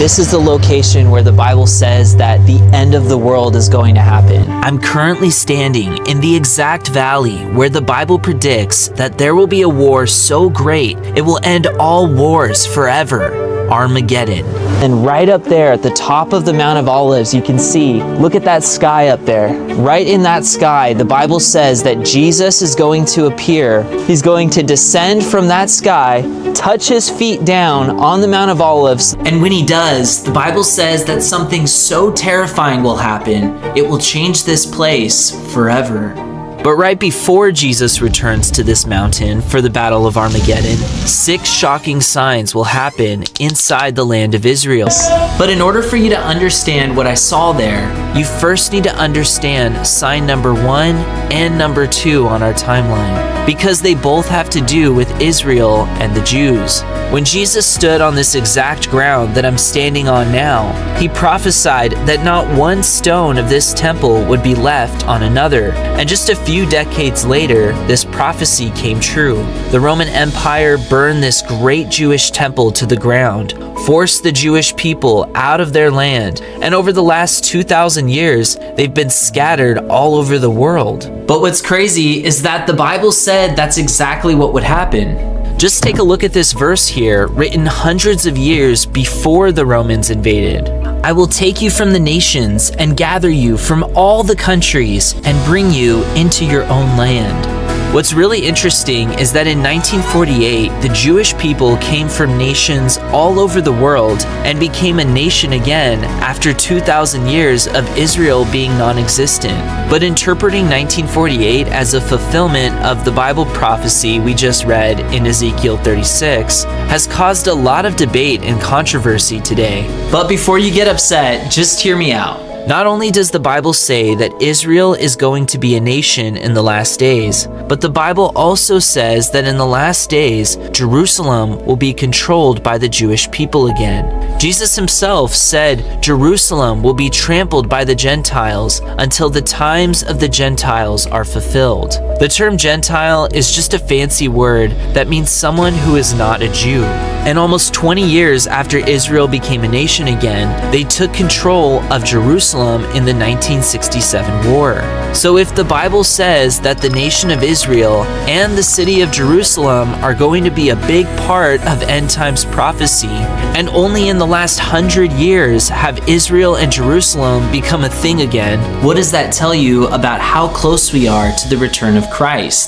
This is the location where the Bible says that the end of the world is going to happen. I'm currently standing in the exact valley where the Bible predicts that there will be a war so great it will end all wars forever. Armageddon. And right up there at the top of the Mount of Olives, you can see, look at that sky up there. Right in that sky, the Bible says that Jesus is going to appear. He's going to descend from that sky, touch his feet down on the Mount of Olives. And when he does, the Bible says that something so terrifying will happen, it will change this place forever. But right before Jesus returns to this mountain for the Battle of Armageddon, 6 shocking signs will happen inside the land of Israel. But in order for you to understand what I saw there, you first need to understand sign number 1 and number 2 on our timeline, because they both have to do with Israel and the Jews. When Jesus stood on this exact ground that I'm standing on now, he prophesied that not one stone of this temple would be left on another. And just a few decades later, this prophecy came true. The Roman Empire burned this great Jewish temple to the ground, forced the Jewish people out of their land, and over the last 2,000 years, they've been scattered all over the world. But what's crazy is that the Bible said that's exactly what would happen. Just take a look at this verse here, written hundreds of years before the Romans invaded. I will take you from the nations and gather you from all the countries and bring you into your own land. What's really interesting is that in 1948, the Jewish people came from nations all over the world and became a nation again after 2,000 years of Israel being non-existent. But interpreting 1948 as a fulfillment of the Bible prophecy we just read in Ezekiel 36 has caused a lot of debate and controversy today. But before you get upset, just hear me out. Not only does the Bible say that Israel is going to be a nation in the last days, but the Bible also says that in the last days, Jerusalem will be controlled by the Jewish people again. Jesus himself said Jerusalem will be trampled by the Gentiles until the times of the Gentiles are fulfilled. The term Gentile is just a fancy word that means someone who is not a Jew. And almost 20 years after Israel became a nation again, they took control of Jerusalem in the 1967 war. So if the Bible says that the nation of Israel and the city of Jerusalem are going to be a big part of end times prophecy, and only in the last 100 years have Israel and Jerusalem become a thing again, what does that tell you about how close we are to the return of Christ?